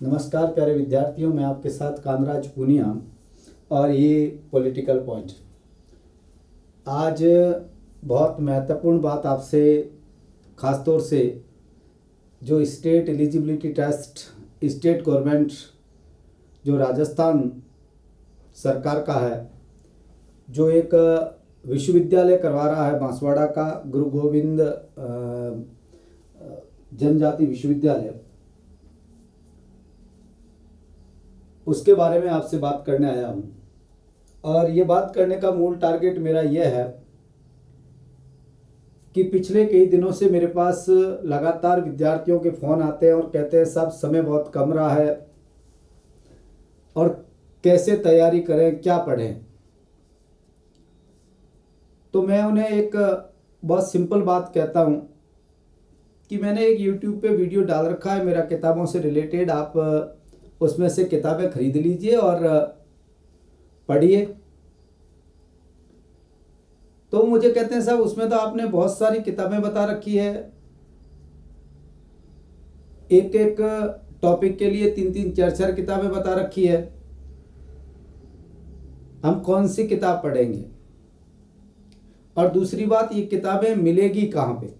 नमस्कार प्यारे विद्यार्थियों, मैं आपके साथ कानराज पूनिया और ये पॉलिटिकल पॉइंट। आज बहुत महत्वपूर्ण बात आपसे, ख़ास तौर से जो state eligibility test state government जो राजस्थान सरकार का है, जो एक विश्वविद्यालय करवा रहा है बांसवाड़ा का गुरु गोविंद जनजाति विश्वविद्यालय, उसके बारे में आपसे बात करने आया हूँ। और ये बात करने का मूल टारगेट मेरा यह है कि पिछले कई दिनों से मेरे पास लगातार विद्यार्थियों के फ़ोन आते हैं और कहते हैं साहब समय बहुत कम रहा है और कैसे तैयारी करें, क्या पढ़ें। तो मैं उन्हें एक बहुत सिंपल बात कहता हूँ कि मैंने एक YouTube पे वीडियो डाल रखा है मेरा किताबों से रिलेटेड, आप उसमें से किताबें खरीद लीजिए और पढ़िए। तो मुझे कहते हैं साहब उसमें तो आपने बहुत सारी किताबें बता रखी है, एक एक टॉपिक के लिए 3-3 4-4 किताबें बता रखी है, हम कौन सी किताब पढ़ेंगे। और दूसरी बात, ये किताबें मिलेगी कहाँ पे।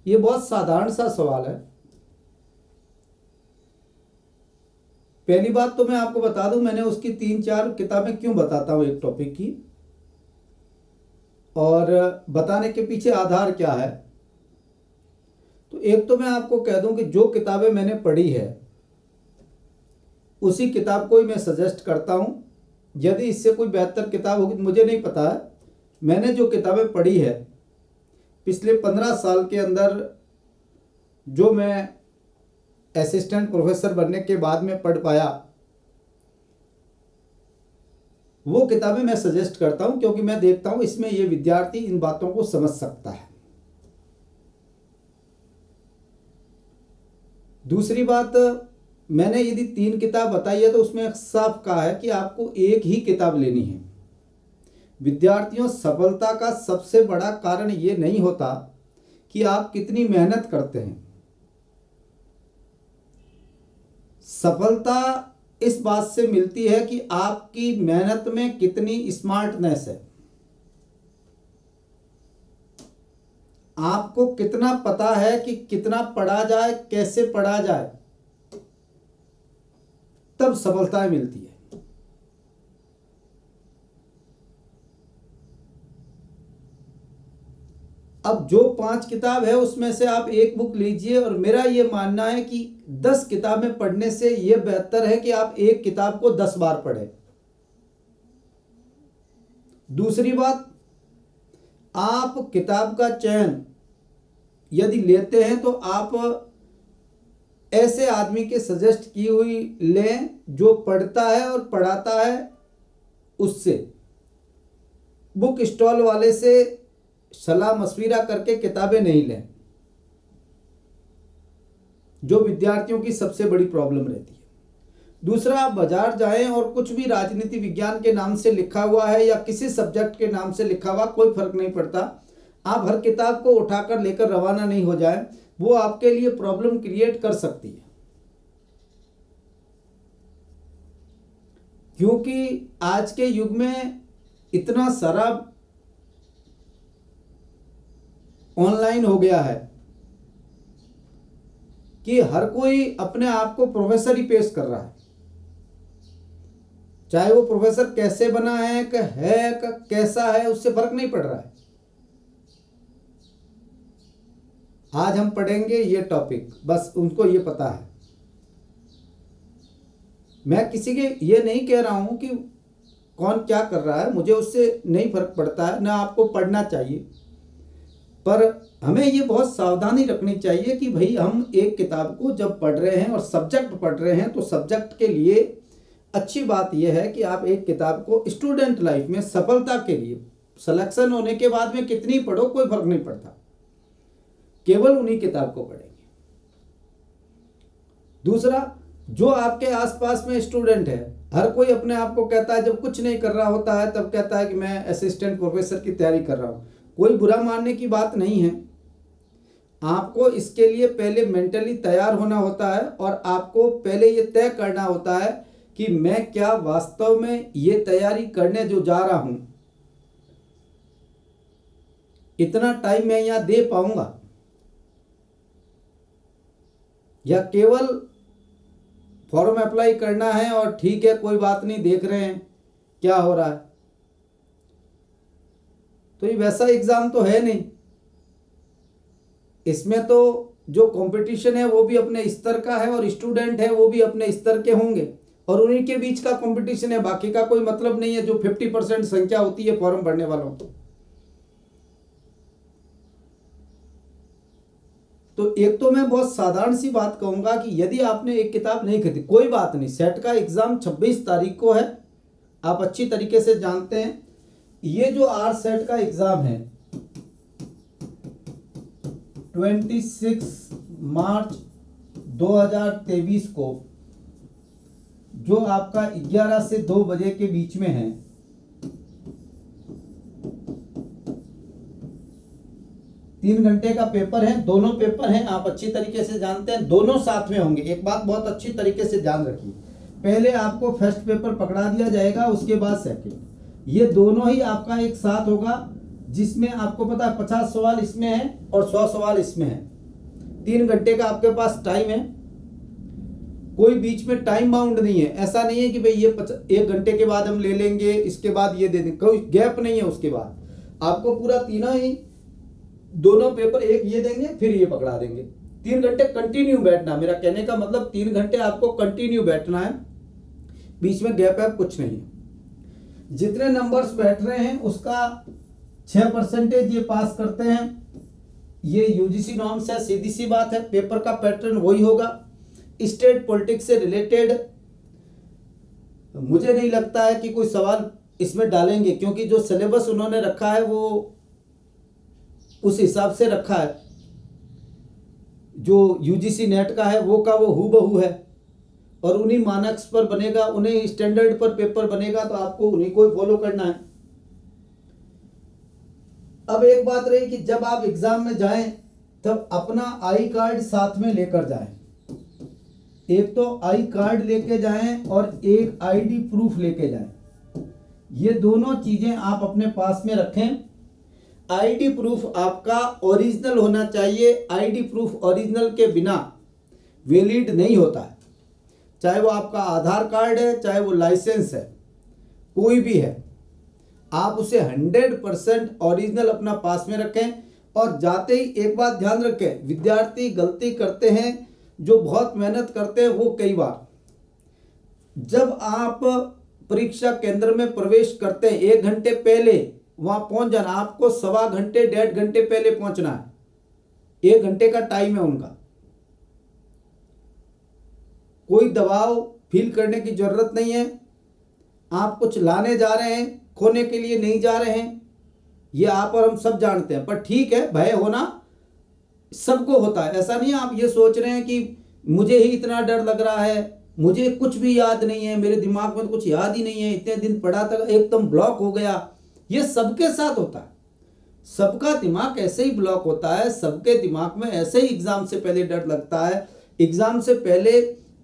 ये बहुत साधारण सा सवाल है। पहली बात तो मैं आपको बता दूं, मैंने उसकी 3-4 किताबें क्यों बताता हूं एक टॉपिक की, और बताने के पीछे आधार क्या है। तो एक तो मैं आपको कह दूं कि जो किताबें मैंने पढ़ी है उसी किताब को ही मैं सजेस्ट करता हूं। यदि इससे कोई बेहतर किताब होगी मुझे नहीं पता है। मैंने जो किताबें पढ़ी है पिछले 15 साल के अंदर, जो मैं असिस्टेंट प्रोफेसर बनने के बाद में पढ़ पाया, वो किताबें मैं सजेस्ट करता हूं, क्योंकि मैं देखता हूं इसमें ये विद्यार्थी इन बातों को समझ सकता है। दूसरी बात, मैंने यदि 3 किताब बताई है तो उसमें साफ कहा है कि आपको एक ही किताब लेनी है। विद्यार्थियों, सफलता का सबसे बड़ा कारण ये नहीं होता कि आप कितनी मेहनत करते हैं। सफलता इस बात से मिलती है कि आपकी मेहनत में कितनी स्मार्टनेस है, आपको कितना पता है कि कितना पढ़ा जाए, कैसे पढ़ा जाए, तब सफलता मिलती है। अब जो 5 किताब है उसमें से आप एक बुक लीजिए, और मेरा ये मानना है कि 10 किताबें पढ़ने से यह बेहतर है कि आप एक किताब को 10 बार पढ़ें। दूसरी बात, आप किताब का चयन यदि लेते हैं तो आप ऐसे आदमी के सजेस्ट की हुई लें जो पढ़ता है और पढ़ाता है। उससे, बुक स्टॉल वाले से सलाह मशविरा करके किताबें नहीं लें, जो विद्यार्थियों की सबसे बड़ी प्रॉब्लम रहती है। दूसरा, आप बाजार जाएं और कुछ भी राजनीति विज्ञान के नाम से लिखा हुआ है या किसी सब्जेक्ट के नाम से लिखा हुआ, कोई फर्क नहीं पड़ता, आप हर किताब को उठाकर लेकर रवाना नहीं हो जाएं, वो आपके लिए प्रॉब्लम क्रिएट कर सकती है। क्योंकि आज के युग में इतना सारा ऑनलाइन हो गया है कि हर कोई अपने आप को प्रोफेसर ही पेश कर रहा है, चाहे वो प्रोफेसर कैसे बना है कैसा है, उससे फर्क नहीं पड़ रहा है। आज हम पढ़ेंगे ये टॉपिक, बस उनको ये पता है। मैं किसी के ये नहीं कह रहा हूं कि कौन क्या कर रहा है, मुझे उससे नहीं फर्क पड़ता है, ना आपको पढ़ना चाहिए। पर हमें ये बहुत सावधानी रखनी चाहिए कि भाई हम एक किताब को जब पढ़ रहे हैं और सब्जेक्ट पढ़ रहे हैं, तो सब्जेक्ट के लिए अच्छी बात यह है कि आप एक किताब को स्टूडेंट लाइफ में सफलता के लिए, सिलेक्शन होने के बाद में कितनी पढ़ो कोई फर्क नहीं पड़ता, केवल उन्हीं किताब को पढ़ेंगे। दूसरा, जो आपके आसपास में स्टूडेंट है, हर कोई अपने आप को कहता है, जब कुछ नहीं कर रहा होता है तब कहता है कि मैं असिस्टेंट प्रोफेसर की तैयारी कर रहा हूं। कोई बुरा मानने की बात नहीं है। आपको इसके लिए पहले मेंटली तैयार होना होता है और आपको पहले ये तय करना होता है कि मैं क्या वास्तव में ये तैयारी करने जो जा रहा हूं, इतना टाइम मैं यहां दे पाऊंगा या केवल फॉर्म अप्लाई करना है और ठीक है कोई बात नहीं, देख रहे हैं क्या हो रहा है। तो ये वैसा एग्जाम तो है नहीं। इसमें तो जो कंपटीशन है वो भी अपने स्तर का है और स्टूडेंट है वो भी अपने स्तर के होंगे और उन्हीं के बीच का कंपटीशन है, बाकी का कोई मतलब नहीं है। जो 50% संख्या होती है फॉर्म भरने वालों तो एक तो मैं बहुत साधारण सी बात कहूंगा कि यदि आपने एक किताब नहीं खरीदी, कोई बात नहीं, सेट का एग्जाम 26 तारीख को है, आप अच्छी तरीके से जानते हैं। ये जो आर सेट का एग्जाम है 26 मार्च 2023 को, जो आपका 11 से 2 बजे के बीच में है, 3 घंटे का पेपर है। दोनों पेपर हैं, आप अच्छी तरीके से जानते हैं, दोनों साथ में होंगे। एक बात बहुत अच्छी तरीके से ध्यान रखिए, पहले आपको फर्स्ट पेपर पकड़ा दिया जाएगा, उसके बाद सेकंड। ये दोनों ही आपका एक साथ होगा, जिसमें आपको पता है 50 सवाल इसमें है और 100 सवाल इसमें है। 3 घंटे का आपके पास टाइम है, कोई बीच में टाइम बाउंड नहीं है। ऐसा नहीं है कि भाई ये 1 घंटे के बाद हम ले लेंगे, इसके बाद ये दे देंगे, कोई गैप नहीं है। उसके बाद आपको पूरा तीनों ही, दोनों पेपर, एक ये देंगे फिर ये पकड़ा देंगे। 3 घंटे कंटिन्यू बैठना, मेरा कहने का मतलब 3 घंटे आपको कंटिन्यू बैठना है, बीच में गैप है कुछ नहीं है। जितने नंबर्स बैठ रहे हैं उसका 6% ये पास करते हैं। ये यूजीसी नॉर्म्स है, सीधी सी बात है। पेपर का पैटर्न वही होगा। स्टेट पॉलिटिक्स से रिलेटेड मुझे नहीं लगता है कि कोई सवाल इसमें डालेंगे, क्योंकि जो सिलेबस उन्होंने रखा है वो उस हिसाब से रखा है। जो यूजीसी नेट का है वो हूबहू है और उन्हीं मानक्स पर बनेगा, उन्हीं स्टैंडर्ड पर पेपर बनेगा, तो आपको उन्हीं को फॉलो करना है। अब एक बात रही कि जब आप एग्जाम में जाएं तब अपना आई कार्ड साथ में लेकर जाएं। एक तो आई कार्ड लेके जाएं और एक आईडी प्रूफ लेके जाएं। ये दोनों चीजें आप अपने पास में रखें। आईडी प्रूफ आपका ओरिजिनल होना चाहिए। आईडी प्रूफ ओरिजिनल के बिना वैलिड नहीं होता है, चाहे वो आपका आधार कार्ड है, चाहे वो लाइसेंस है, कोई भी है। आप उसे 100% ओरिजिनल अपना पास में रखें। और जाते ही एक बात ध्यान रखें, विद्यार्थी गलती करते हैं, जो बहुत मेहनत करते हैं, वो कई बार जब आप परीक्षा केंद्र में प्रवेश करते हैं 1 घंटे पहले वहां पहुंच जाना। आपको 1.25 घंटे 1.5 घंटे पहले पहुंचना है। 1 घंटे का टाइम है उनका। कोई दबाव फील करने की जरूरत नहीं है। आप कुछ लाने जा रहे हैं, खोने के लिए नहीं जा रहे हैं, ये आप और हम सब जानते हैं। पर ठीक है, भय होना सबको होता है। ऐसा नहीं है आप ये सोच रहे हैं कि मुझे ही इतना डर लग रहा है, मुझे कुछ भी याद नहीं है, मेरे दिमाग में तो कुछ याद ही नहीं है, इतने दिन पढ़ा था एकदम ब्लॉक हो गया। ये सबके साथ होता है। सबका दिमाग ऐसे ही ब्लॉक होता है। सबके दिमाग में ऐसे ही एग्जाम से पहले डर लगता है। एग्जाम से पहले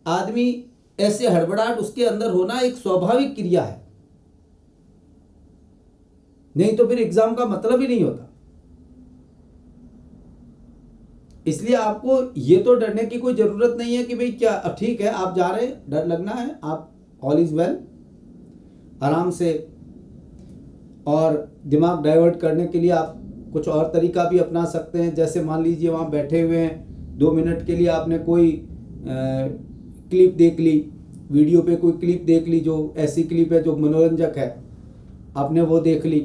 आदमी ऐसे हड़बड़ाहट उसके अंदर होना एक स्वाभाविक क्रिया है, नहीं तो फिर एग्जाम का मतलब ही नहीं होता। इसलिए आपको ये तो डरने की कोई जरूरत नहीं है कि भाई क्या, ठीक है आप जा रहे हैं, डर लगना है, आप ऑल इज वेल, आराम से। और दिमाग डाइवर्ट करने के लिए आप कुछ और तरीका भी अपना सकते हैं। जैसे मान लीजिए वहाँ बैठे हुए हैं, 2 मिनट के लिए आपने कोई क्लिप देख ली, वीडियो पे कोई क्लिप देख ली, जो ऐसी क्लिप है जो मनोरंजक है, आपने वो देख ली,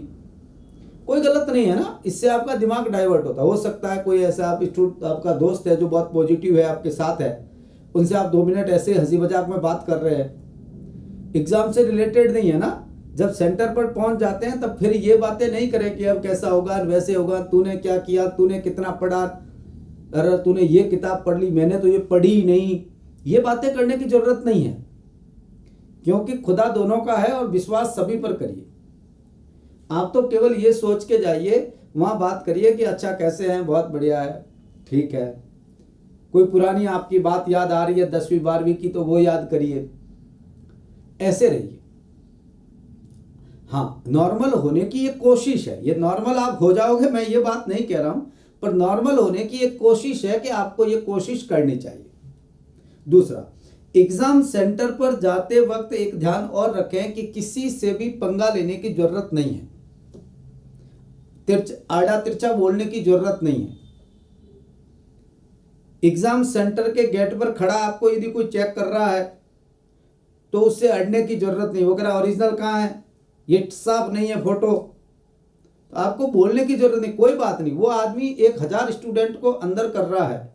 कोई गलत नहीं है ना। इससे आपका दिमाग डाइवर्ट होता है। हो सकता है कोई ऐसा आपका दोस्त है जो बहुत पॉजिटिव है, आपके साथ है, उनसे आप 2 मिनट ऐसे हंसी मजाक में बात कर रहे हैं, एग्जाम से रिलेटेड नहीं है ना। जब सेंटर पर पहुंच जाते हैं तब फिर ये बातें नहीं करें कि अब कैसा होगा, वैसे होगा, तूने क्या किया, तूने कितना पढ़ा, अरे तूने ये किताब पढ़ ली, मैंने तो ये पढ़ी ही नहीं। ये बातें करने की जरूरत नहीं है, क्योंकि खुदा दोनों का है और विश्वास सभी पर करिए। आप तो केवल ये सोच के जाइए, वहां बात करिए कि अच्छा कैसे हैं, बहुत बढ़िया है, ठीक है। कोई पुरानी आपकी बात याद आ रही है 10वीं 12वीं की, तो वो याद करिए। ऐसे रहिए। हाँ, नॉर्मल होने की एक कोशिश है। ये नॉर्मल आप हो जाओगे, मैं ये बात नहीं कह रहा हूं, पर नॉर्मल होने की एक कोशिश है कि आपको ये कोशिश करनी चाहिए। दूसरा, एग्जाम सेंटर पर जाते वक्त एक ध्यान और रखें कि किसी से भी पंगा लेने की जरूरत नहीं है, आड़ा तिरछा बोलने की जरूरत नहीं है। एग्जाम सेंटर के गेट पर खड़ा आपको यदि कोई चेक कर रहा है तो उससे अड़ने की जरूरत नहीं। वो कह रहा ओरिजिनल कहाँ है, ये साफ नहीं है फोटो, तो आपको बोलने की जरूरत नहीं। कोई बात नहीं, वो आदमी 1000 स्टूडेंट को अंदर कर रहा है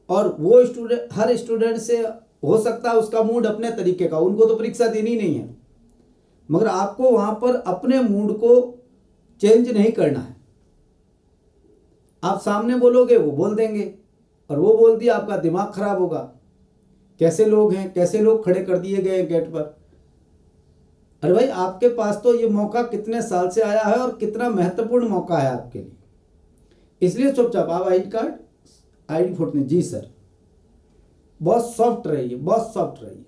और वो स्टूडेंट, हर स्टूडेंट से हो सकता है उसका मूड अपने तरीके का, उनको तो परीक्षा देनी नहीं है, मगर आपको वहां पर अपने मूड को चेंज नहीं करना है। आप सामने बोलोगे वो बोल देंगे, और वो बोल दिया आपका दिमाग खराब होगा। कैसे लोग हैं, कैसे लोग खड़े कर दिए गए गेट पर। अरे भाई, आपके पास तो ये मौका कितने साल से आया है और कितना महत्वपूर्ण मौका है आपके लिए, इसलिए चुपचाप आप आईडी फोटो। जी सर, बहुत सॉफ्ट रहिए, बहुत सॉफ्ट रहिए।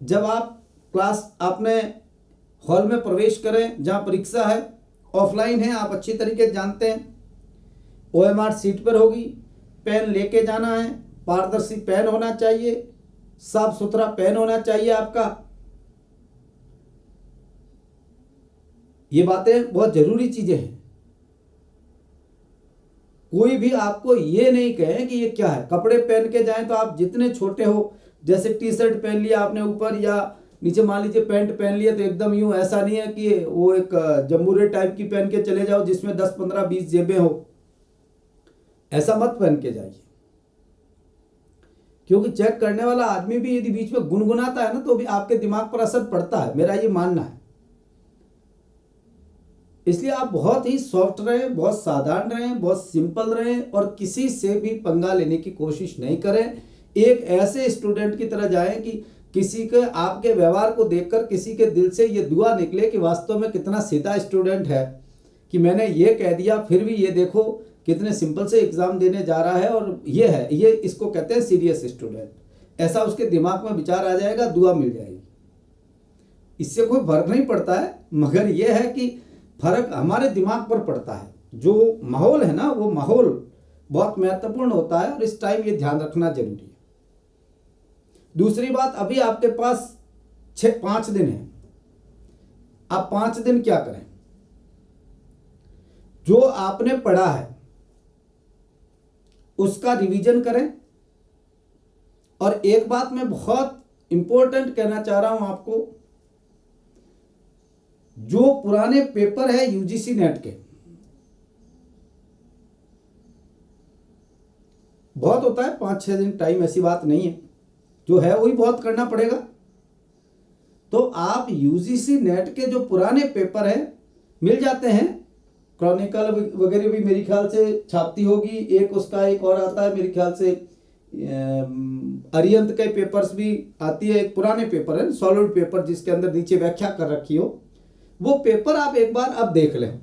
जब आप क्लास आपने हॉल में प्रवेश करें जहां परीक्षा है, ऑफलाइन है, आप अच्छी तरीके से जानते हैं, OMR सीट पर होगी, पेन लेके जाना है, पारदर्शी पेन होना चाहिए, साफ सुथरा पेन होना चाहिए आपका। ये बातें बहुत जरूरी चीजें हैं। कोई भी आपको ये नहीं कहे कि ये क्या है। कपड़े पहन के जाएं तो आप जितने छोटे हो, जैसे टी शर्ट पहन लिया आपने ऊपर या नीचे, मान लीजिए पैंट पहन लिया, तो एकदम यूं ऐसा नहीं है कि वो एक जम्बूरे टाइप की पहन के चले जाओ जिसमें 10 15 20 जेबें हो। ऐसा मत पहन के जाइए, क्योंकि चेक करने वाला आदमी भी यदि बीच में गुनगुनाता है ना, तो भी आपके दिमाग पर असर पड़ता है, मेरा ये मानना है। इसलिए आप बहुत ही सॉफ्ट रहें, बहुत साधारण रहें, बहुत सिंपल रहें, और किसी से भी पंगा लेने की कोशिश नहीं करें। एक ऐसे स्टूडेंट की तरह जाएं कि किसी के आपके व्यवहार को देखकर किसी के दिल से ये दुआ निकले कि वास्तव में कितना सीधा स्टूडेंट है, कि मैंने ये कह दिया फिर भी ये देखो कितने सिंपल से एग्जाम देने जा रहा है, और ये है, ये इसको कहते हैं सीरियस स्टूडेंट। ऐसा उसके दिमाग में विचार आ जाएगा, दुआ मिल जाएगी। इससे कोई फर्क नहीं पड़ता है, मगर यह है कि फर्क हमारे दिमाग पर पड़ता है। जो माहौल है ना, वो माहौल बहुत महत्वपूर्ण होता है, और इस टाइम ये ध्यान रखना जरूरी है। दूसरी बात, अभी आपके पास 5 दिन है। आप 5 दिन क्या करें, जो आपने पढ़ा है उसका रिवीजन करें। और एक बात मैं बहुत इंपॉर्टेंट कहना चाह रहा हूं आपको, जो पुराने पेपर है यूजीसी नेट के, बहुत होता है 5-6 दिन टाइम, ऐसी बात नहीं है, जो है वही बहुत करना पड़ेगा। तो आप यूजीसी नेट के जो पुराने पेपर हैं मिल जाते हैं, क्रॉनिकल वगैरह भी मेरे ख्याल से छापती होगी, एक उसका एक और आता है मेरे ख्याल से, अरियंत के पेपर्स भी आती है, एक पुराने पेपर है सॉलिड पेपर जिसके अंदर नीचे व्याख्या कर रखी हो, वो पेपर आप एक बार अब देख लें।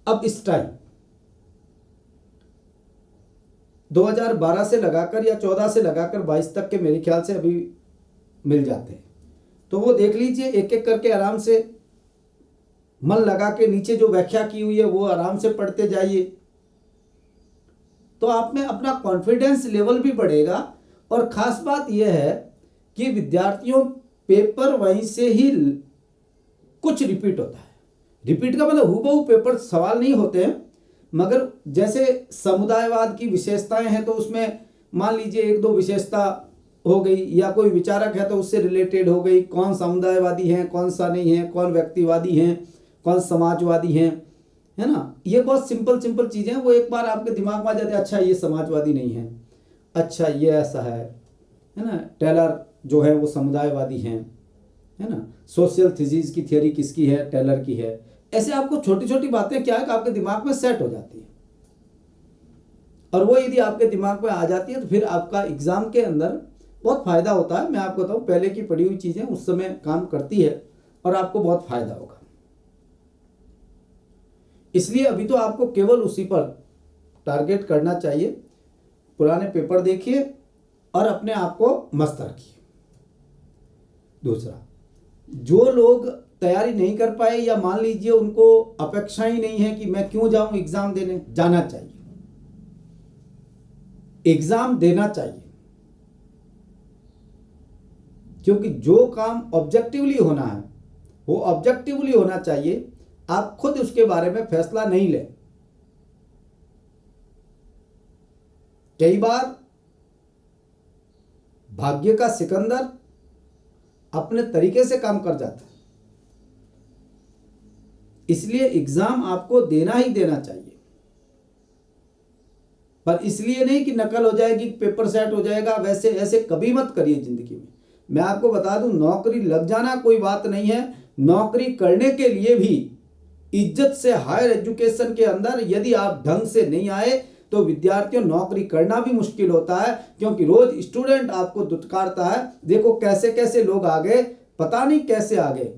अब इस टाइम 2012 से लगाकर या 14 से लगाकर 22 तक के मेरे ख्याल से अभी मिल जाते हैं, तो वो देख लीजिए, एक एक करके आराम से मन लगा के नीचे जो व्याख्या की हुई है वो आराम से पढ़ते जाइए। तो आप में अपना कॉन्फिडेंस लेवल भी बढ़ेगा। और खास बात यह है कि विद्यार्थियों, पेपर वहीं से ही कुछ रिपीट होता है। रिपीट का मतलब हूबहू पेपर सवाल नहीं होते हैं, मगर जैसे समुदायवाद की विशेषताएं हैं तो उसमें मान लीजिए 1-2 विशेषता हो गई, या कोई विचारक है तो उससे रिलेटेड हो गई, कौन समुदायवादी है, कौन सा नहीं है, कौन व्यक्तिवादी हैं, कौन समाजवादी हैं, है ना। ये बहुत सिंपल चीज़ें हैं, वो एक बार आपके दिमाग में आ जाते हैं, अच्छा ये समाजवादी नहीं है, अच्छा ये ऐसा है ना। टेलर जो है वो समुदायवादी हैं, है ना। सोशल थीसिस की थियोरी किसकी है, टेलर की है। ऐसे आपको छोटी छोटी बातें क्या है कि आपके दिमाग में सेट हो जाती है, और वो यदि आपके दिमाग में आ जाती है तो फिर आपका एग्जाम के अंदर बहुत फायदा होता है। मैं आपको बताऊं, पहले की पढ़ी हुई चीजें उस समय काम करती है और आपको बहुत फायदा होगा। इसलिए अभी तो आपको केवल उसी पर टारगेट करना चाहिए। पुराने पेपर देखिए और अपने आप को मस्त रखिए। दूसरा, जो लोग तैयारी नहीं कर पाए या मान लीजिए उनको अपेक्षा ही नहीं है कि मैं क्यों जाऊं एग्जाम देने, जाना चाहिए, एग्जाम देना चाहिए। क्योंकि जो काम ऑब्जेक्टिवली होना है वो ऑब्जेक्टिवली होना चाहिए। आप खुद उसके बारे में फैसला नहीं लें। कई बार भाग्य का सिकंदर अपने तरीके से काम कर जाता है, इसलिए एग्जाम आपको देना ही देना चाहिए। पर इसलिए नहीं कि नकल हो जाएगी, पेपर सेट हो जाएगा, वैसे ऐसे कभी मत करिए जिंदगी में। मैं आपको बता दूं, नौकरी लग जाना कोई बात नहीं है। नौकरी करने के लिए भी इज्जत से हायर एजुकेशन के अंदर यदि आप ढंग से नहीं आए तो विद्यार्थियों नौकरी करना भी मुश्किल होता है। क्योंकि रोज स्टूडेंट आपको दुत्कारता है, देखो कैसे कैसे लोग आ गए, पता नहीं कैसे आ गए।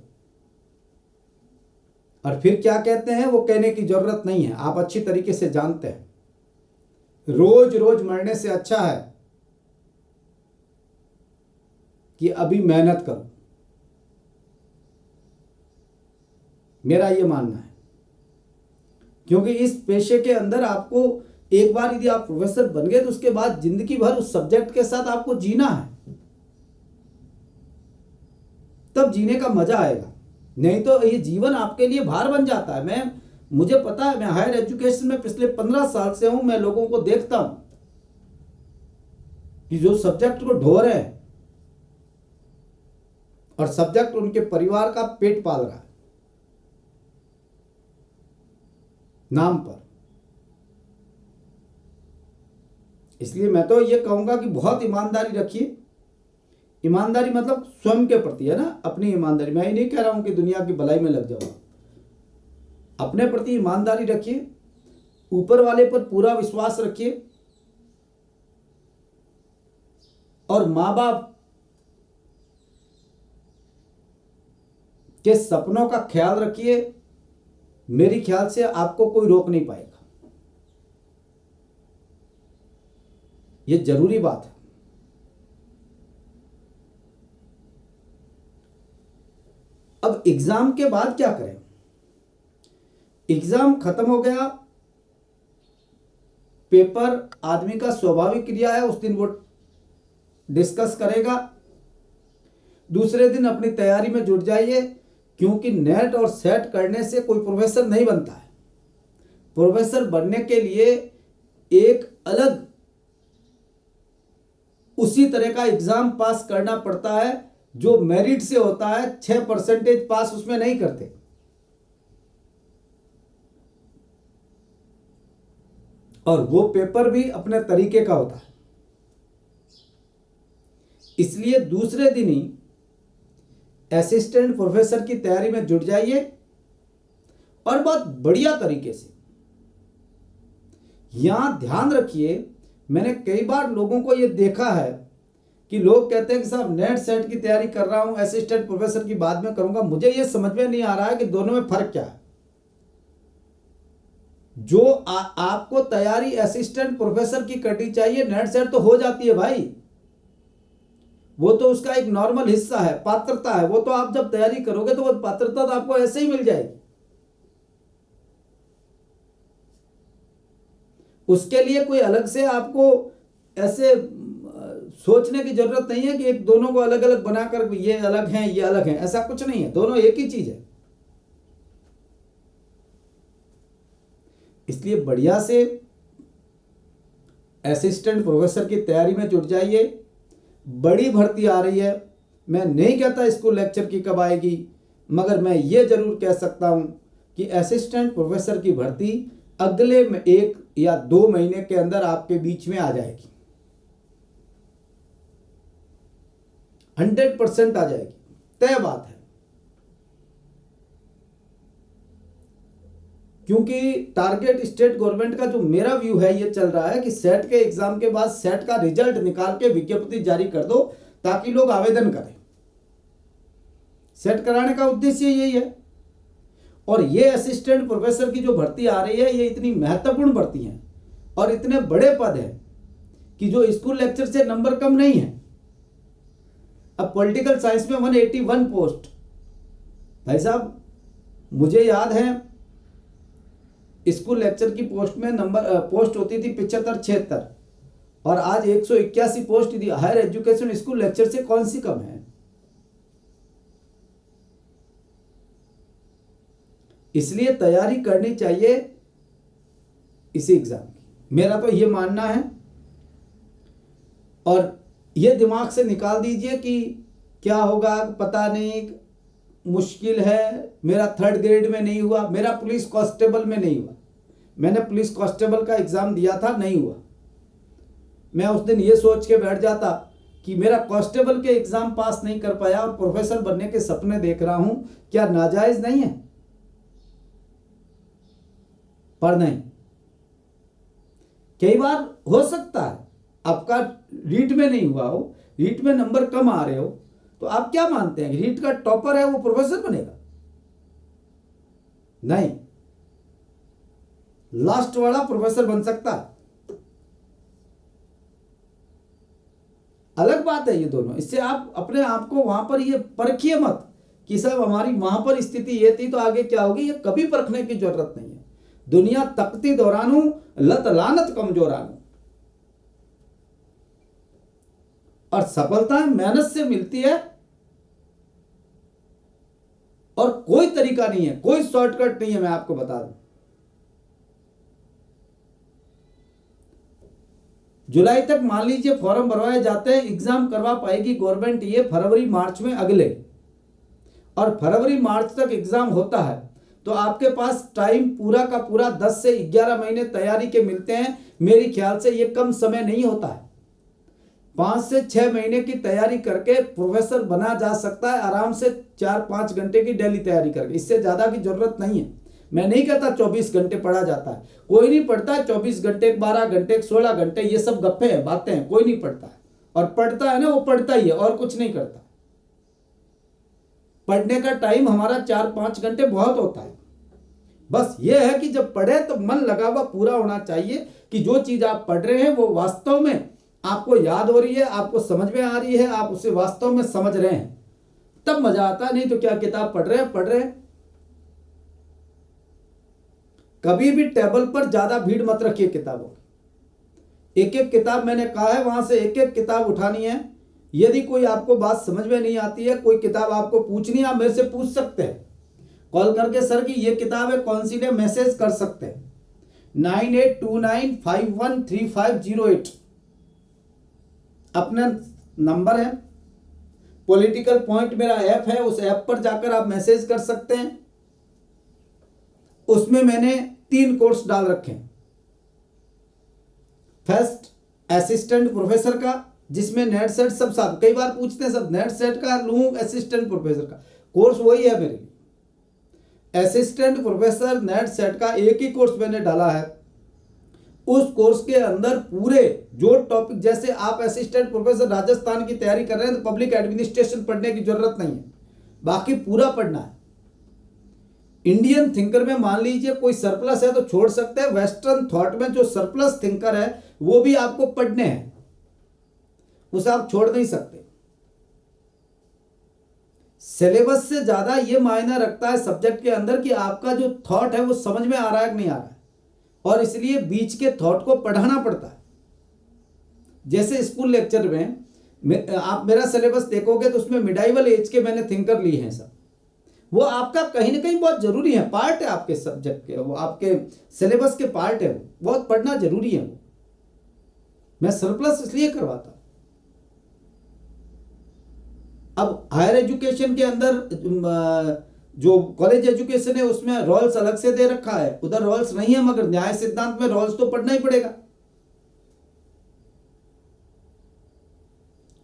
और फिर क्या कहते हैं, वो कहने की जरूरत नहीं है, आप अच्छी तरीके से जानते हैं। रोज रोज मरने से अच्छा है कि अभी मेहनत करो, मेरा ये मानना है। क्योंकि इस पेशे के अंदर आपको एक बार यदि आप प्रोफेसर बन गए तो उसके बाद जिंदगी भर उस सब्जेक्ट के साथ आपको जीना है, तब जीने का मजा आएगा। नहीं तो ये जीवन आपके लिए भार बन जाता है। मुझे पता है, मैं हायर एजुकेशन में पिछले 15 साल से हूं। मैं लोगों को देखता हूं कि जो सब्जेक्ट को ढो रहे हैं और सब्जेक्ट उनके परिवार का पेट पाल रहा है नाम पर। इसलिए मैं तो ये कहूंगा कि बहुत ईमानदारी रखिए। ईमानदारी मतलब स्वयं के प्रति है ना, अपनी ईमानदारी। मैं ये नहीं कह रहा हूं कि दुनिया की भलाई में लग जाओ। अपने प्रति ईमानदारी रखिए, ऊपर वाले पर पूरा विश्वास रखिए और मां बाप के सपनों का ख्याल रखिए। मेरी ख्याल से आपको कोई रोक नहीं पाएगा, ये जरूरी बात है। अब एग्जाम के बाद क्या करें? एग्जाम खत्म हो गया, पेपर आदमी का स्वाभाविक क्रिया है, उस दिन वो डिस्कस करेगा। दूसरे दिन अपनी तैयारी में जुट जाइए, क्योंकि नेट और सेट करने से कोई प्रोफेसर नहीं बनता है। प्रोफेसर बनने के लिए एक अलग उसी तरह का एग्जाम पास करना पड़ता है जो मेरिट से होता है। 6% पास उसमें नहीं करते। और वो पेपर भी अपने तरीके का होता है। इसलिए दूसरे दिन ही असिस्टेंट प्रोफेसर की तैयारी में जुट जाइए और बहुत बढ़िया तरीके से। यहां ध्यान रखिए, मैंने कई बार लोगों को यह देखा है कि लोग कहते हैं कि साहब नेट सेट की तैयारी कर रहा हूं, असिस्टेंट प्रोफेसर की बाद में करूंगा। मुझे यह समझ में नहीं आ रहा है कि दोनों में फर्क क्या है। जो आपको तैयारी असिस्टेंट प्रोफेसर की करनी चाहिए, नेट सेट तो हो जाती है भाई, वो तो उसका एक नॉर्मल हिस्सा है, पात्रता है। वो तो आप जब तैयारी करोगे तो वो पात्रता तो आपको ऐसे ही मिल जाएगी। उसके लिए कोई अलग से आपको ऐसे सोचने की जरूरत नहीं है कि एक दोनों को अलग अलग बनाकर ये अलग हैं ये अलग हैं, ऐसा कुछ नहीं है। दोनों एक ही चीज है। इसलिए बढ़िया से असिस्टेंट प्रोफेसर की तैयारी में जुट जाइए। बड़ी भर्ती आ रही है, मैं नहीं कहता स्कूल लेक्चर की कब आएगी, मगर मैं ये जरूर कह सकता हूं कि असिस्टेंट प्रोफेसर की भर्ती अगले 1 या 2 महीने के अंदर आपके बीच में आ जाएगी। 100% आ जाएगी, तय बात है। क्योंकि टारगेट स्टेट गवर्नमेंट का जो मेरा व्यू है ये चल रहा है कि सेट के एग्जाम के बाद सेट का रिजल्ट निकाल के विज्ञप्ति जारी कर दो ताकि लोग आवेदन करें। सेट कराने का उद्देश्य यही है। और ये असिस्टेंट प्रोफेसर की जो भर्ती आ रही है, ये इतनी महत्वपूर्ण भर्ती है और इतने बड़े पद हैं कि जो स्कूल लेक्चर से नंबर कम नहीं है। अब पॉलिटिकल साइंस में 181 पोस्ट, भाई साहब मुझे याद है स्कूल लेक्चर की पोस्ट में पोस्ट होती थी 75-76 और आज 181 पोस्ट थी। हायर एजुकेशन स्कूल लेक्चर से कौन सी कम है? इसलिए तैयारी करनी चाहिए इसी एग्जाम की, मेरा तो ये मानना है। और ये दिमाग से निकाल दीजिए कि क्या होगा पता नहीं, मुश्किल है, मेरा 3rd ग्रेड में नहीं हुआ, मेरा पुलिस कांस्टेबल में नहीं हुआ। मैंने पुलिस कांस्टेबल का एग्ज़ाम दिया था, नहीं हुआ। मैं उस दिन ये सोच के बैठ जाता कि मेरा कांस्टेबल के एग्ज़ाम पास नहीं कर पाया और प्रोफेसर बनने के सपने देख रहा हूं, क्या नाजायज़ नहीं है? पर नहीं, कई बार हो सकता है आपका रीट में नहीं हुआ हो, रीट में नंबर कम आ रहे हो, तो आप क्या मानते हैं रीट का टॉपर है वो प्रोफेसर बनेगा? नहीं, लास्ट वाला प्रोफेसर बन सकता है। अलग बात है ये दोनों। इससे आप अपने आप को वहां पर ये परखिए मत कि साहब हमारी वहां पर स्थिति ये थी तो आगे क्या होगी। ये कभी परखने की जरूरत नहीं है। दुनिया तकती दौरानू लत लानत कमजोरानू, और सफलता मेहनत से मिलती है और कोई तरीका नहीं है, कोई शॉर्टकट नहीं है। मैं आपको बता दूं, जुलाई तक मान लीजिए फॉर्म भरवाए जाते हैं, एग्जाम करवा पाएगी गवर्नमेंट ये फरवरी मार्च में अगले, और फरवरी मार्च तक एग्जाम होता है तो आपके पास टाइम पूरा का पूरा 10 से 11 महीने तैयारी के मिलते हैं। मेरी ख्याल से ये कम समय नहीं होता है। 5 से 6 महीने की तैयारी करके प्रोफेसर बना जा सकता है आराम से, 4-5 घंटे की डेली तैयारी करके। इससे ज़्यादा की जरूरत नहीं है। मैं नहीं कहता 24 घंटे पढ़ा जाता है, कोई नहीं पढ़ता है 24 घंटे, 12 घंटे, 16 घंटे, ये सब गप्पे हैं, बातें हैं, कोई नहीं पढ़ता है। और पढ़ता है ना वो पढ़ता ही है और कुछ नहीं करता। पढ़ने का टाइम हमारा 4-5 घंटे बहुत होता है। बस ये है कि जब पढ़े तो मन लगा हुआ पूरा होना चाहिए कि जो चीज़ आप पढ़ रहे हैं वो वास्तव में आपको याद हो रही है, आपको समझ में आ रही है, आप उसे वास्तव में समझ रहे हैं, तब मजा आता है। नहीं तो क्या किताब पढ़ रहे हैं। कभी भी टेबल पर ज्यादा भीड़ मत रखिए किताबों की। एक एक किताब, मैंने कहा है, वहां से एक एक किताब उठानी है। यदि कोई आपको बात समझ में नहीं आती है, कोई किताब आपको पूछनी है, आप मेरे से पूछ सकते हैं कॉल करके, सर की ये किताब है कौन सी, ने मैसेज कर सकते हैं 9829513508 अपना नंबर है। पॉलिटिकल पॉइंट मेरा ऐप है, उस ऐप पर जाकर आप मैसेज कर सकते हैं। उसमें मैंने 3 कोर्स डाल रखे हैं। फर्स्ट असिस्टेंट प्रोफेसर का, जिसमें नेट सेट सब साथ, कई बार पूछते हैं सब नेट सेट का लूं असिस्टेंट प्रोफेसर का, कोर्स वही है मेरे लिए। असिस्टेंट प्रोफेसर नेट सेट का एक ही कोर्स मैंने डाला है। उस कोर्स के अंदर पूरे जो टॉपिक, जैसे आप असिस्टेंट प्रोफेसर राजस्थान की तैयारी कर रहे हैं तो पब्लिक एडमिनिस्ट्रेशन पढ़ने की जरूरत नहीं है, बाकी पूरा पढ़ना है। इंडियन थिंकर में मान लीजिए कोई सरप्लस है तो छोड़ सकते हैं, वेस्टर्न थॉट में जो सरप्लस थिंकर है वो भी आपको पढ़ने हैं, उसे आप छोड़ नहीं सकते। सिलेबस से ज्यादा ये मायना रखता है सब्जेक्ट के अंदर कि आपका जो थॉट है वो समझ में आ रहा है कि नहीं आ रहा है, और इसलिए बीच के थॉट को पढ़ाना पड़ता है। जैसे स्कूल लेक्चर में आप मेरा सिलेबस देखोगे तो उसमें मिडाइवल एज के मैंने थिंकर लिए हैं सब, वो आपका कहीं ना कहीं बहुत जरूरी है, पार्ट है आपके सब्जेक्ट के, वो आपके सिलेबस के पार्ट है, वो बहुत पढ़ना जरूरी है। वो मैं सरप्लस इसलिए करवाता। अब हायर एजुकेशन के अंदर जो कॉलेज एजुकेशन है उसमें रोल्स अलग से दे रखा है, उधर रोल्स नहीं है, मगर न्याय सिद्धांत में रोल्स तो पढ़ना ही पड़ेगा।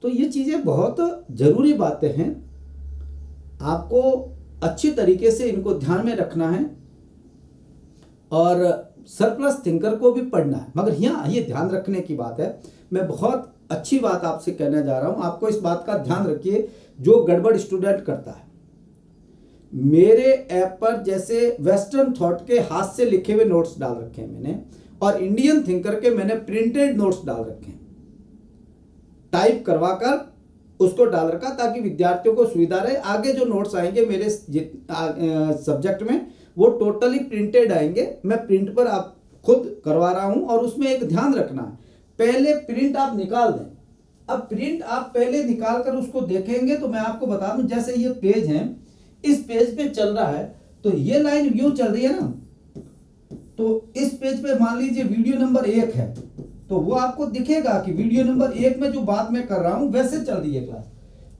तो ये चीजें बहुत जरूरी बातें हैं, आपको अच्छी तरीके से इनको ध्यान में रखना है और सरप्लस थिंकर को भी पढ़ना है। मगर यहाँ ये ध्यान रखने की बात है, मैं बहुत अच्छी बात आपसे कहने जा रहा हूं, आपको इस बात का ध्यान रखिए जो गड़बड़ स्टूडेंट करता है। मेरे ऐप पर जैसे वेस्टर्न थॉट के हाथ से लिखे हुए नोट्स डाल रखे हैं मैंने, और इंडियन थिंकर के मैंने प्रिंटेड नोट्स डाल रखे हैं, टाइप करवा कर उसको डाल रखा, ताकि विद्यार्थियों को सुविधा रहे। आगे जो नोट्स आएंगे मेरे सब्जेक्ट में वो टोटली प्रिंटेड आएंगे। मैं प्रिंट पर आप खुद करवा रहा हूं, और उसमें एक ध्यान रखना है, पहले प्रिंट आप निकाल दें। अब प्रिंट आप पहले निकाल कर उसको देखेंगे तो मैं आपको बता दूं, जैसे ये पेज है, इस पेज पे चल रहा है तो ये लाइन यूं चल रही है ना, तो इस पेज पे मान लीजिए वीडियो नंबर 1 है, तो वो आपको दिखेगा कि वीडियो नंबर 1 में जो बात मैं कर रहा हूं वैसे चल रही है क्लास।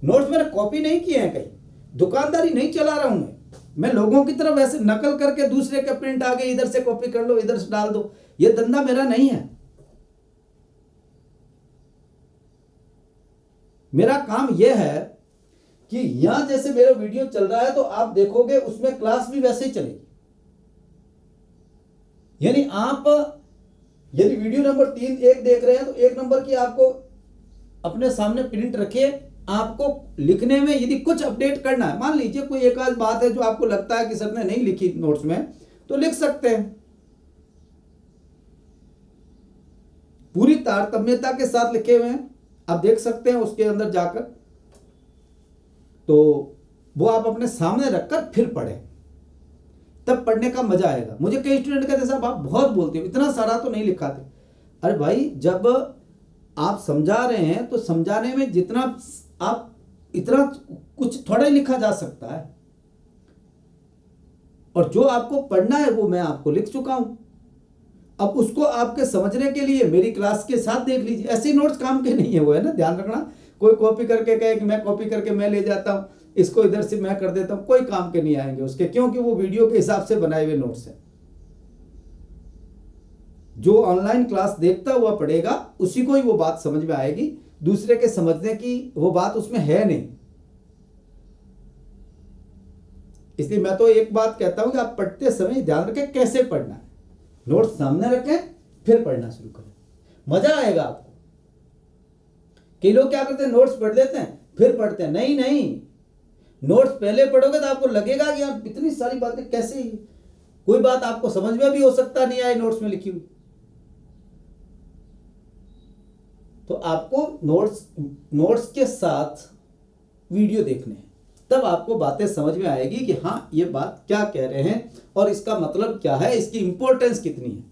नोट्स मैंने कॉपी नहीं किए हैं, कहीं दुकानदारी नहीं चला रहा हूं मैं लोगों की तरह वैसे नकल करके दूसरे का प्रिंट आगे इधर से कॉपी कर लो इधर से डाल दो, ये धंधा मेरा नहीं है। मेरा काम यह है कि यहां जैसे मेरा वीडियो चल रहा है तो आप देखोगे उसमें क्लास भी वैसे ही चलेगी। यानी आप यदि वीडियो नंबर 1 देख रहे हैं तो 1 नंबर की आपको अपने सामने प्रिंट रखिए। आपको लिखने में यदि कुछ अपडेट करना है, मान लीजिए कोई एक आध बात है जो आपको लगता है कि सर ने नहीं लिखी नोट्स में, तो लिख सकते हैं। पूरी तारतम्यता के साथ लिखे हुए हैं, आप देख सकते हैं उसके अंदर जाकर, तो वो आप अपने सामने रखकर फिर पढ़ें, तब पढ़ने का मजा आएगा। मुझे कई स्टूडेंट कहते हैं साहब आप बहुत बोलते हो, इतना सारा तो नहीं लिखाते। अरे भाई, जब आप समझा रहे हैं तो समझाने में जितना आप, इतना कुछ थोड़ा ही लिखा जा सकता है, और जो आपको पढ़ना है वो मैं आपको लिख चुका हूं। अब उसको आपके समझने के लिए मेरी क्लास के साथ देख लीजिए। ऐसे नोट्स काम के नहीं है, वो है ना, ध्यान रखना। कोई कॉपी करके कहे कि मैं कॉपी करके मैं ले जाता हूं, इसको इधर से मैं कर देता हूं, कोई काम के नहीं आएंगे उसके, क्योंकि वो वीडियो के हिसाब से बनाए हुए नोट्स हैं। जो ऑनलाइन क्लास देखता हुआ पढ़ेगा उसी को ही वो बात समझ में आएगी, दूसरे के समझने की वो बात उसमें है नहीं। इसलिए मैं तो एक बात कहता हूं कि आप पढ़ते समय ध्यान रखें कैसे पढ़ना है। नोट्स सामने रखें फिर पढ़ना शुरू करें, मजा आएगा आपको। कई लोग क्या करते हैं, नोट्स पढ़ लेते हैं फिर पढ़ते हैं। नहीं नहीं, नोट्स पहले पढ़ोगे तो आपको लगेगा कि यार इतनी सारी बातें कैसे, कोई बात आपको समझ में भी हो सकता नहीं आए नोट्स में लिखी हुई। तो आपको नोट्स के साथ वीडियो देखने हैं, तब आपको बातें समझ में आएगी कि हाँ ये बात क्या कह रहे हैं और इसका मतलब क्या है, इसकी इंपॉर्टेंस कितनी है।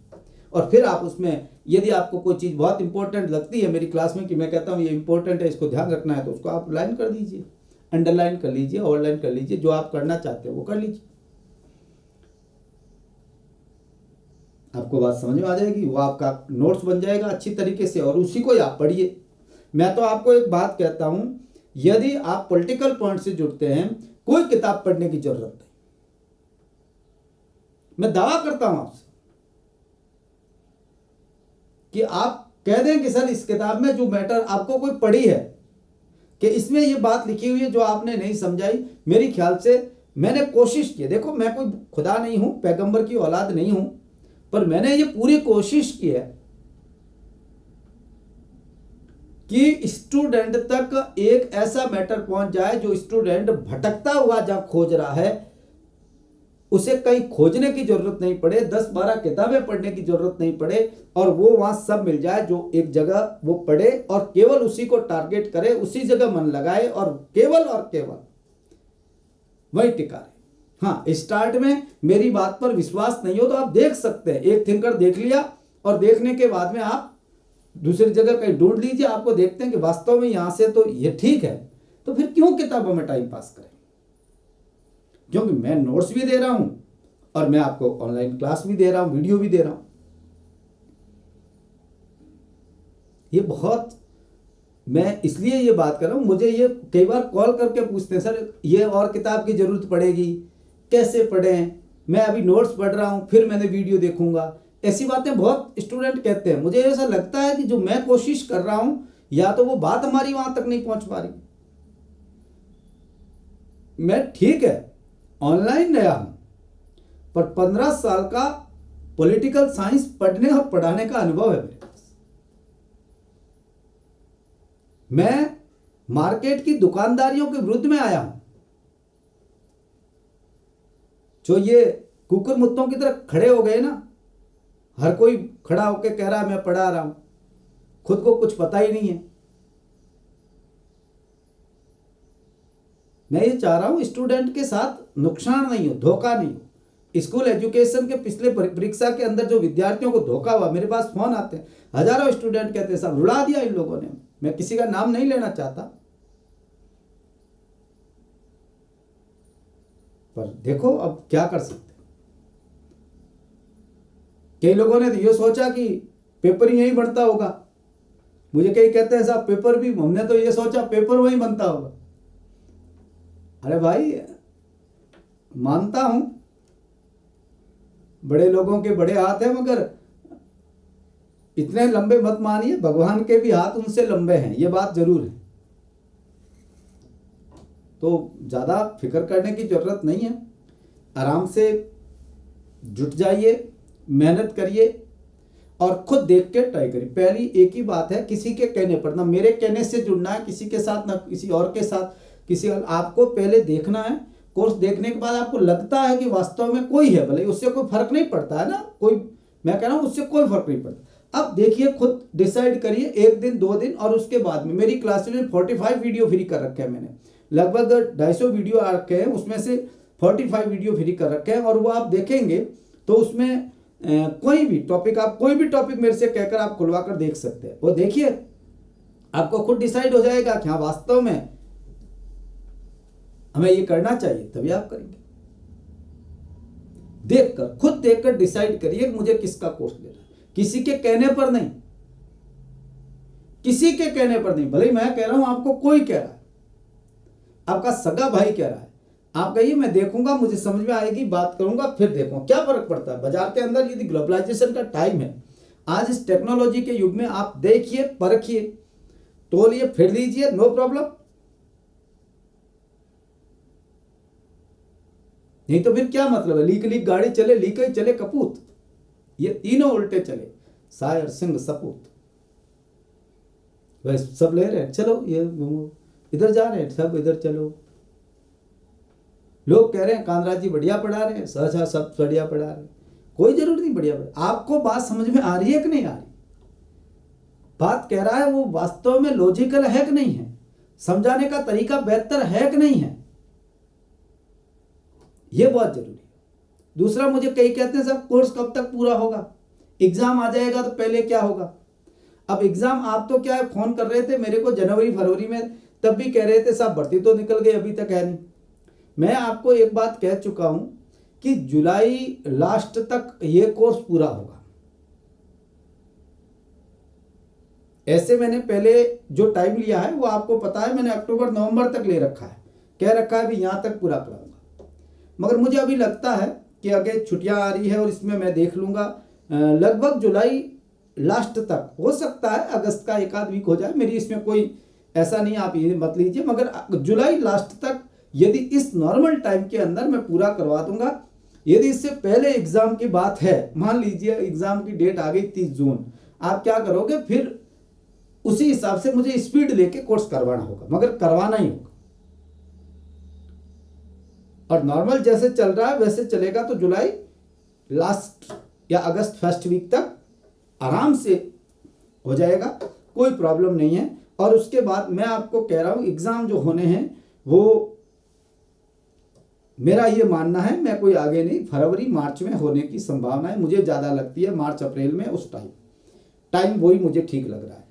और फिर आप उसमें, यदि आपको कोई चीज़ बहुत इंपॉर्टेंट लगती है मेरी क्लास में कि मैं कहता हूँ ये इंपॉर्टेंट है, इसको ध्यान रखना है, तो उसको आप लाइन कर दीजिए, अंडरलाइन कर लीजिए, ओवरलाइन कर लीजिए, जो आप करना चाहते हो वो कर लीजिए। आपको बात समझ में आ जाएगी, वो आपका नोट्स बन जाएगा अच्छी तरीके से, और उसी को आप पढ़िए। मैं तो आपको एक बात कहता हूं, यदि आप पॉलिटिकल पॉइंट से जुड़ते हैं, कोई किताब पढ़ने की जरूरत नहीं। मैं दावा करता हूं आपसे कि आप कह दें कि सर इस किताब में जो मैटर आपको कोई पढ़ी है कि इसमें ये बात लिखी हुई है जो आपने नहीं समझाई, मेरे ख्याल से मैंने कोशिश की। देखो मैं कोई खुदा नहीं हूं, पैगंबर की औलाद नहीं हूं, पर मैंने ये पूरी कोशिश की है कि स्टूडेंट तक एक ऐसा मैटर पहुंच जाए जो स्टूडेंट भटकता हुआ जहां खोज रहा है उसे कहीं खोजने की जरूरत नहीं पड़े, 10-12 किताबें पढ़ने की जरूरत नहीं पड़े, और वो वहां सब मिल जाए जो एक जगह वो पढ़े और केवल उसी को टारगेट करे, उसी जगह मन लगाए और केवल वही टिका रहे। हाँ, स्टार्ट में मेरी बात पर विश्वास नहीं हो तो आप देख सकते हैं, एक थिंकर देख लिया और देखने के बाद में आप दूसरी जगह कहीं ढूंढ लीजिए, आपको देखते हैं कि वास्तव में यहां से तो ये ठीक है, तो फिर क्यों किताबों में टाइम पास करें। क्योंकि मैं नोट्स भी दे रहा हूं और मैं आपको ऑनलाइन क्लास भी दे रहा हूं, वीडियो भी दे रहा हूं। ये बहुत, मैं इसलिए ये बात कर रहा हूं, मुझे ये कई बार कॉल करके पूछते हैं सर ये और किताब की जरूरत पड़ेगी, कैसे पढ़ें, मैं अभी नोट्स पढ़ रहा हूं फिर मैंने वीडियो देखूंगा। ऐसी बातें बहुत स्टूडेंट कहते हैं। मुझे ऐसा लगता है कि जो मैं कोशिश कर रहा हूं या तो वो बात हमारी वहां तक नहीं पहुंच पा रही। मैं ठीक है ऑनलाइन नया हूं, पर 15 साल का पॉलिटिकल साइंस पढ़ने और पढ़ाने का अनुभव है मेरे पास। मैं मार्केट की दुकानदारियों के विरुद्ध में आया हूं, जो ये कुकुर मुत्तों की तरह खड़े हो गए ना, हर कोई खड़ा होकर कह रहा है मैं पढ़ा रहा हूं, खुद को कुछ पता ही नहीं है। मैं ये चाह रहा हूं स्टूडेंट के साथ नुकसान नहीं हो, धोखा नहीं हो। स्कूल एजुकेशन के पिछले परीक्षा के अंदर जो विद्यार्थियों को धोखा हुआ, मेरे पास फोन आते हैं, हजारों स्टूडेंट कहते हैं साहब रुला दिया इन लोगों ने। मैं किसी का नाम नहीं लेना चाहता, पर देखो अब क्या कर सकते। कई लोगों ने तो ये सोचा कि पेपर ही यही बनता होगा। मुझे कई कहते हैं साहब पेपर भी, हमने तो ये सोचा पेपर वही बनता होगा। अरे भाई मानता हूं बड़े लोगों के बड़े हाथ हैं, मगर इतने लंबे मत मानिए, भगवान के भी हाथ उनसे लंबे हैं, ये बात जरूर है। तो ज्यादा फिक्र करने की जरूरत नहीं है, आराम से जुट जाइए, मेहनत करिए और खुद देख के ट्राई करिए। पहली एक ही बात है, किसी के कहने पर, ना मेरे कहने से जुड़ना है किसी के साथ, ना किसी और के साथ, आपको पहले देखना है। कोर्स देखने के बाद आपको लगता है कि वास्तव में कोई है, भले उससे कोई फर्क नहीं पड़ता है ना, कोई, मैं कह रहा हूं उससे कोई फर्क नहीं पड़ता। अब देखिए, खुद डिसाइड करिए, 1 दिन 2 दिन, और उसके बाद में मेरी क्लास में 45 वीडियो फ्री कर रखे हैं मैंने, लगभग 250 वीडियो आ रखे हैं, उसमें से 45 वीडियो फ्री कर रखे हैं। और वो आप देखेंगे तो उसमें कोई भी टॉपिक, आप कोई भी टॉपिक मेरे से कहकर आप खुलवा कर देख सकते हैं। वो देखिए, आपको खुद डिसाइड हो जाएगा कि हाँ वास्तव में हमें ये करना चाहिए, तभी आप करेंगे। देखकर, खुद देखकर डिसाइड करिए मुझे किसका कोर्स लेना है, किसी के कहने पर नहीं, किसी के कहने पर नहीं। भले मैं कह रहा हूं, आपको कोई कह रहा है, आपका सगा भाई कह रहा है, आप कहिए मैं देखूंगा, मुझे समझ में आएगी, बात करूंगा, फिर देखूंगा, क्या फर्क पड़ता है। बाजार के अंदर यदि ग्लोबलाइजेशन का टाइम है, आज इस टेक्नोलॉजी के युग में आप देखिए, परखिए, तोलिए, फिर लीजिए, नो प्रॉब्लम। नहीं तो फिर क्या मतलब है, लीक लीक गाड़ी चले, लीक ही चले कपूत, ये तीनों उल्टे चले, शायर सिंह सपूत। वह सब ले रहे हैं, चलो ये इधर जा रहे हैं, सब इधर चलो। लोग कह रहे हैं कांद्रा जी बढ़िया पढ़ा रहे हैं, सहसा सब बढ़िया पढ़ा रहे हैं, कोई जरूरत नहीं बढ़िया पढ़ा। आपको बात समझ में आ रही है कि नहीं आ रही, बात कह रहा है वो वास्तव में लॉजिकल है कि नहीं है, समझाने का तरीका बेहतर है कि नहीं है, ये बहुत जरूरी है। दूसरा, मुझे कई कहते हैं साहब कोर्स कब तक पूरा होगा, एग्जाम आ जाएगा तो पहले क्या होगा। अब एग्जाम, आप तो क्या है, फोन कर रहे थे मेरे को जनवरी फरवरी में, तब भी कह रहे थे साहब भर्ती तो निकल गई, अभी तक है नहीं। मैं आपको एक बात कह चुका हूं कि जुलाई लास्ट तक ये कोर्स पूरा होगा। ऐसे मैंने पहले जो टाइम लिया है वो आपको पता है, मैंने अक्टूबर नवंबर तक ले रखा है, कह रखा है भी यहां तक पूरा कराऊंगा। मगर मुझे अभी लगता है कि आगे छुट्टियां आ रही है और इसमें मैं देख लूंगा, लगभग जुलाई लास्ट तक, हो सकता है अगस्त का 1 आध वीक हो जाए, मेरी इसमें कोई ऐसा नहीं, आप ये मत लीजिए, मगर जुलाई लास्ट तक यदि इस नॉर्मल टाइम के अंदर मैं पूरा करवा दूंगा। यदि इससे पहले एग्जाम की बात है, मान लीजिए एग्जाम की डेट आ गई 30 जून, आप क्या करोगे, फिर उसी हिसाब से मुझे स्पीड लेके कोर्स करवाना होगा, मगर करवाना ही होगा। और नॉर्मल जैसे चल रहा है वैसे चलेगा तो जुलाई लास्ट या अगस्त फर्स्ट वीक तक आराम से हो जाएगा, कोई प्रॉब्लम नहीं है। और उसके बाद मैं आपको कह रहा हूं एग्जाम जो होने हैं वो मेरा ये मानना है, मैं कोई आगे नहीं, फरवरी मार्च में होने की संभावना है, मुझे ज्यादा लगती है मार्च अप्रैल में, उस टाइम वही मुझे ठीक लग रहा है।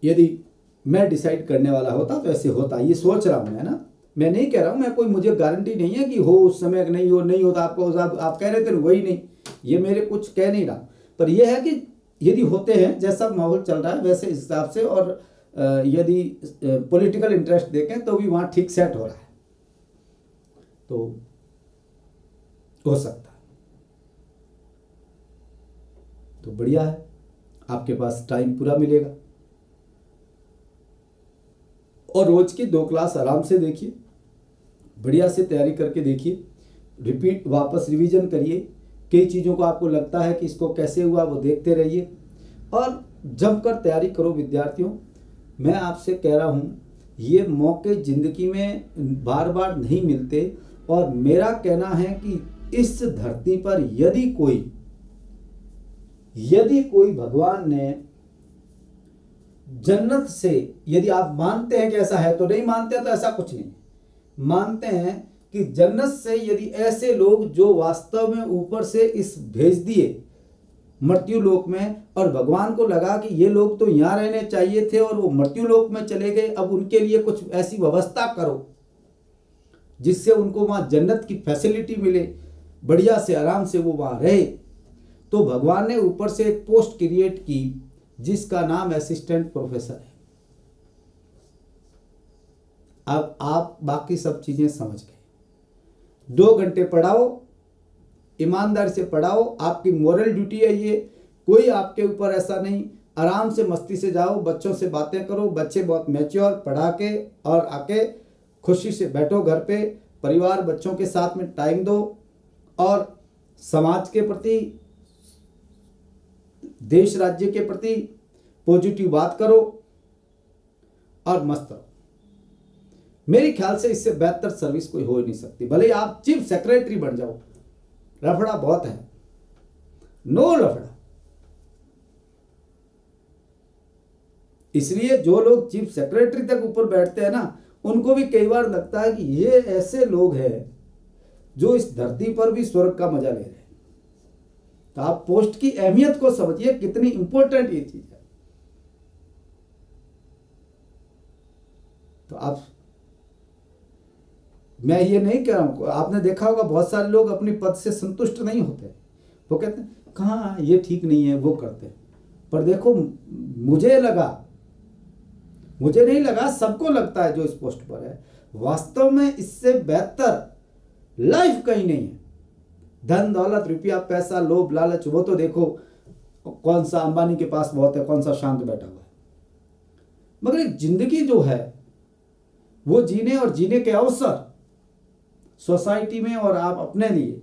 यदि मैं डिसाइड करने वाला होता तो ऐसे होता, ये सोच रहा हूं मैं ना, मैं नहीं कह रहा हूं, मैं कोई, मुझे गारंटी नहीं है कि हो उस समय, नहीं हो, नहीं होता आपको, आप कह रहे थे वही नहीं, ये मेरे कुछ कह नहीं रहा, पर यह है कि यदि होते हैं, जैसा माहौल चल रहा है वैसे हिसाब से, और यदि पॉलिटिकल इंटरेस्ट देखें तो भी वहां ठीक सेट हो रहा है, तो हो सकता है, तो बढ़िया है, आपके पास टाइम पूरा मिलेगा। और रोज की 2 क्लास आराम से देखिए, बढ़िया से तैयारी करके देखिए, रिपीट वापस रिवीजन करिए, कई चीज़ों को आपको लगता है कि इसको कैसे हुआ वो देखते रहिए और जमकर तैयारी करो। विद्यार्थियों, मैं आपसे कह रहा हूँ ये मौके ज़िंदगी में बार बार नहीं मिलते। और मेरा कहना है कि इस धरती पर यदि कोई भगवान ने जन्नत से, यदि आप मानते हैं कि ऐसा है, तो नहीं मानते तो ऐसा कुछ नहीं, मानते हैं कि जन्नत से यदि ऐसे लोग जो वास्तव में ऊपर से इस भेज दिए मृत्यु लोक में, और भगवान को लगा कि ये लोग तो यहाँ रहने चाहिए थे और वो मृत्यु लोक में चले गए, अब उनके लिए कुछ ऐसी व्यवस्था करो जिससे उनको वहाँ जन्नत की फैसिलिटी मिले, बढ़िया से आराम से वो वहाँ रहे। तो भगवान ने ऊपर से एक पोस्ट क्रिएट की जिसका नाम असिस्टेंट प्रोफेसर है। अब आप बाकी सब चीजें समझ गए। 2 घंटे पढ़ाओ, ईमानदारी से पढ़ाओ, आपकी मोरल ड्यूटी है ये, कोई आपके ऊपर ऐसा नहीं, आराम से मस्ती से जाओ, बच्चों से बातें करो, बच्चे बहुत मैच्योर, पढ़ा के और आके खुशी से बैठो घर पे, परिवार बच्चों के साथ में टाइम दो और समाज के प्रति, देश राज्य के प्रति पॉजिटिव बात करो और मस्त रहो। मेरे ख्याल से इससे बेहतर सर्विस कोई हो ही नहीं सकती। भले आप चीफ सेक्रेटरी बन जाओ, लफड़ा बहुत है, नो लफड़ा। इसलिए जो लोग चीफ सेक्रेटरी तक ऊपर बैठते हैं ना, उनको भी कई बार लगता है कि ये ऐसे लोग हैं जो इस धरती पर भी स्वर्ग का मजा ले रहे हैं। तो आप पोस्ट की अहमियत को समझिए, कितनी इंपॉर्टेंट ये चीज है। तो आप, मैं ये नहीं कह रहा हूं, आपने देखा होगा बहुत सारे लोग अपनी पद से संतुष्ट नहीं होते, वो कहते हैं कहाँ ये ठीक नहीं है, वो करते हैं। पर देखो, मुझे नहीं लगा, सबको लगता है जो इस पोस्ट पर है, वास्तव में इससे बेहतर लाइफ कहीं नहीं है। धन दौलत रुपया पैसा लोभ लालच, वो तो देखो कौन सा अंबानी के पास बहुत है, कौन सा शांत बैठा हुआ है। मगर एक जिंदगी जो है वो जीने और जीने के अवसर सोसाइटी में और आप अपने लिए,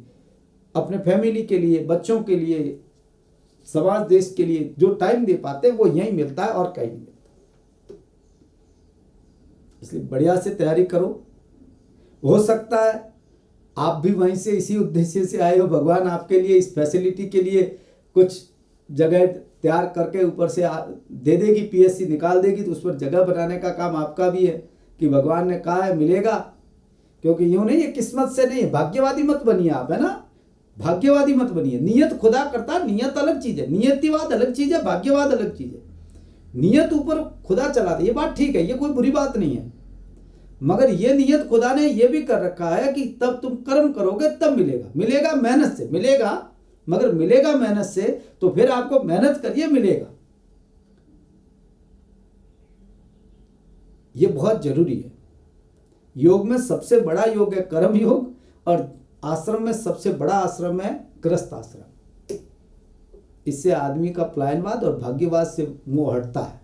अपने फैमिली के लिए, बच्चों के लिए, समाज देश के लिए जो टाइम दे पाते हैं वो यहीं मिलता है और कहीं नहीं मिलता। इसलिए बढ़िया से तैयारी करो। हो सकता है आप भी वहीं से इसी उद्देश्य से आए हो, भगवान आपके लिए इस फैसिलिटी के लिए कुछ जगह तैयार करके ऊपर से दे देगी, पीएससी निकाल देगी, तो उस पर जगह बनाने का काम आपका भी है कि भगवान ने कहा है मिलेगा। क्योंकि यूं नहीं, ये किस्मत से नहीं है। भाग्यवादी मत बनिए आप, है ना, भाग्यवादी मत बनिए। नियत खुदा करता, नियत अलग चीज है, नियतिवाद अलग चीज है, भाग्यवाद अलग चीज है। नियत ऊपर खुदा चला दे, ये बात ठीक है, ये कोई बुरी बात नहीं है। मगर ये नियत खुदा ने ये भी कर रखा है कि तब तुम कर्म करोगे तब मिलेगा। मिलेगा मेहनत से, मिलेगा, मगर मिलेगा मेहनत से, तो फिर आपको मेहनत करिए, मिलेगा। ये बहुत जरूरी है। योग में सबसे बड़ा योग है कर्म योग, और आश्रम में सबसे बड़ा आश्रम है गृहस्थ आश्रम। इससे आदमी का पलायनवाद और भाग्यवाद से मुंह हटता है।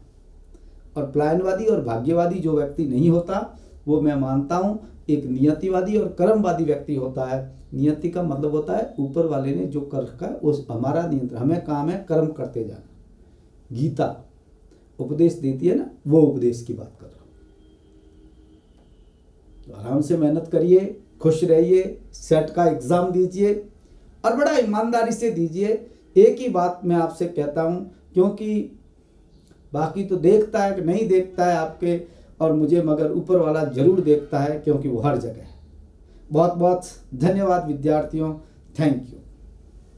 और पलायनवादी और भाग्यवादी जो व्यक्ति नहीं होता, वो मैं मानता हूं एक नियतिवादी और कर्मवादी व्यक्ति होता है। नियति का मतलब होता है ऊपर वाले ने जो कर रखा है उस हमारा नियंत्रण, हमें काम है कर्म करते जाना। गीता उपदेश देती है ना, वो उपदेश की बात कर रहा हूं। तो आराम से मेहनत करिए, खुश रहिए, सेट का एग्जाम दीजिए और बड़ा ईमानदारी से दीजिए। एक ही बात मैं आपसे कहता हूं, क्योंकि बाकी तो देखता है कि नहीं देखता है आपके और मुझे, मगर ऊपर वाला जरूर देखता है, क्योंकि वो हर जगह है। बहुत बहुत धन्यवाद विद्यार्थियों, थैंक यू।